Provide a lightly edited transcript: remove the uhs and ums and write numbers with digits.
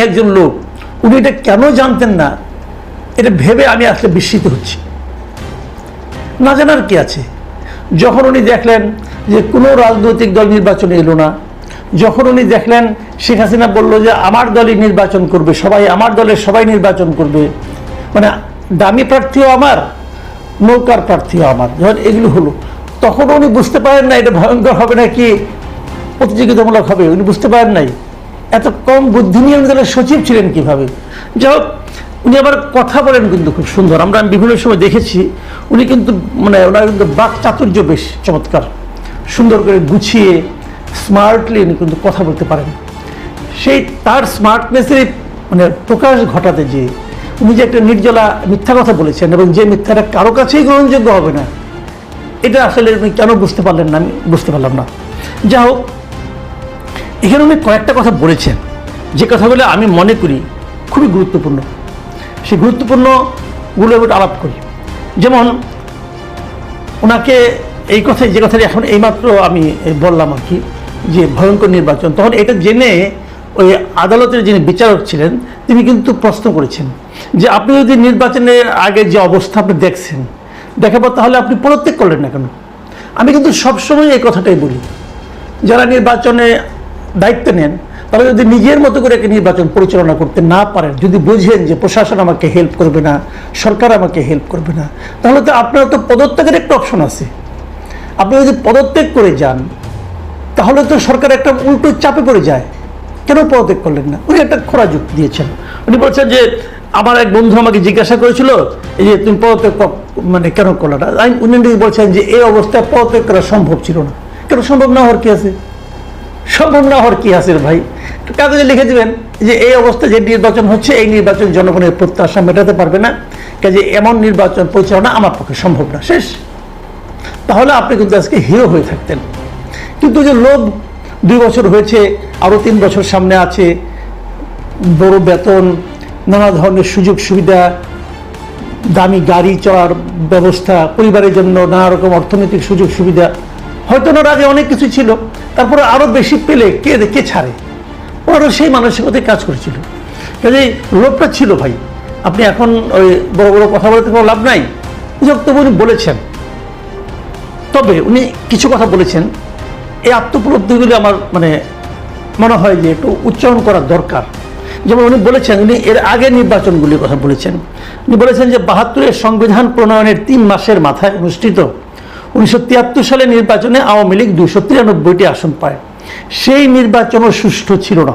একজন লোক, উনি এটা কেন জানতেন না, এটা ভেবে আমি আসলে বিস্মিত হচ্ছি। না জানার কি আছে? যখন উনি দেখলেন যে কোনো রাজনৈতিক দল নির্বাচনে এলো না, যখন উনি দেখলেন শেখ হাসিনা বলল যে আমার দলই নির্বাচন করবে, সবাই আমার দলের সবাই নির্বাচন করবে, মানে দামি প্রার্থীও আমার, নৌকার প্রার্থীও আমার, যখন এগুলো হলো, তখন উনি বুঝতে পারেন না এটা ভয়ঙ্কর হবে নাকি প্রতিযোগিতামূলক হবে। উনি বুঝতে পারেন নাই। এত কম বুদ্ধি নিয়ে উনি দলের সচিব ছিলেন কিভাবে। যাই হোক, উনি আবার কথা বলেন কিন্তু খুব সুন্দর। আমি বিভিন্ন সময় দেখেছি উনি কিন্তু মানে ওনার কিন্তু বাক চাতুর্য বেশ চমৎকার, সুন্দর করে গুছিয়ে স্মার্টলি উনি কিন্তু কথা বলতে পারেন। সেই তার স্মার্টনেসের মানে প্রকাশ ঘটাতে যে উনি যে একটা নির্জলা মিথ্যা কথা বলেছেন, এবং যে মিথ্যাটা কারো কাছেই গ্রহণযোগ্য হবে না, এটা আসলে উনি কেন বুঝতে পারলেন না আমি বুঝতে পারলাম না। যা হোক, এখানে উনি কয়েকটা কথা বলেছেন যে কথাগুলো আমি মনে করি খুবই গুরুত্বপূর্ণ। সেই গুরুত্বপূর্ণগুলো একটু আলাপ করি। যেমন ওনাকে এই কথাই, যে কথাটি এখন এইমাত্র আমি বললাম আর কি, যে ভয়ঙ্কর নির্বাচন, তখন এটা জেনে ওই আদালতের যিনি বিচারক ছিলেন তিনি কিন্তু প্রশ্ন করেছেন যে আপনি যদি নির্বাচনের আগে যে অবস্থা আপনি দেখছেন, দেখার পর তাহলে আপনি পদত্যাগ করলেন না কেন? আমি কিন্তু সবসময় এই কথাটাই বলি, যারা নির্বাচনে দায়িত্ব নেন তারা যদি নিজের মতো করে একটা নির্বাচন পরিচালনা করতে না পারেন, যদি বুঝেন যে প্রশাসন আমাকে হেল্প করবে না, সরকার আমাকে হেল্প করবে না, তাহলে তো আপনার তো পদত্যাগের একটা অপশন আছে। আপনি যদি পদত্যাগ করে যান তাহলে তো সরকার একটা উল্টো চাপে পড়ে যায়। কেন পদত্যাগ করলেন না? উনি একটা খোঁড়া যুক্তি দিয়েছেন। উনি বলছেন যে আমার এক বন্ধু আমাকে জিজ্ঞাসা করেছিল এই যে তুমি পদত্যাগ মানে কেন করলে না। উনি বলছেন যে এই অবস্থায় পদত্যাগ করা সম্ভব ছিল না। কেন সম্ভব না হওয়ার কি আছে? সম্ভব না হওয়ার কি আছে ভাই? কাগজে লিখে দেবেন যে এই অবস্থায় যে নির্বাচন হচ্ছে, এই নির্বাচন জনগণের প্রত্যাশা মেটাতে পারবে না, কাজে এমন নির্বাচন পরিচালনা আমার পক্ষে সম্ভব না, শেষ। তাহলে আপনি কিন্তু আজকে হিরো হয়ে থাকতেন। কিন্তু যে লোভ, 2 বছর হয়েছে, আরও 3 বছর সামনে আছে, বড় বেতন, নানা ধরনের সুযোগ সুবিধা, দামি গাড়ি চলার ব্যবস্থা, পরিবারের জন্য নানা রকম অর্থনৈতিক সুযোগ সুবিধা, হয়তো ওনার আগে অনেক কিছু ছিল, তারপরে আরও বেশি পেলে কে ছাড়ে? ওনারও সেই মানসিকতায় কাজ করেছিল। কাজে লোভটা ছিল ভাই। আপনি এখন ওই বড় বড় কথা বলতে কোনো লাভ নাই। তবু উনি বলেছেন, তবে উনি কিছু কথা বলেছেন, এই আত্মপলব্ধিগুলি আমার মানে মনে হয় যে একটু উচ্চারণ করা দরকার। যেমন উনি বলেছেন, উনি এর আগের নির্বাচনগুলির কথা বলেছেন। উনি বলেছেন যে 72-এর সংবিধান প্রণয়নের 3 মাসের মাথায় অনুষ্ঠিত 1973 সালের নির্বাচনে আওয়ামী লীগ 293টি আসন পায়। সেই নির্বাচনও সুষ্ঠু ছিল না।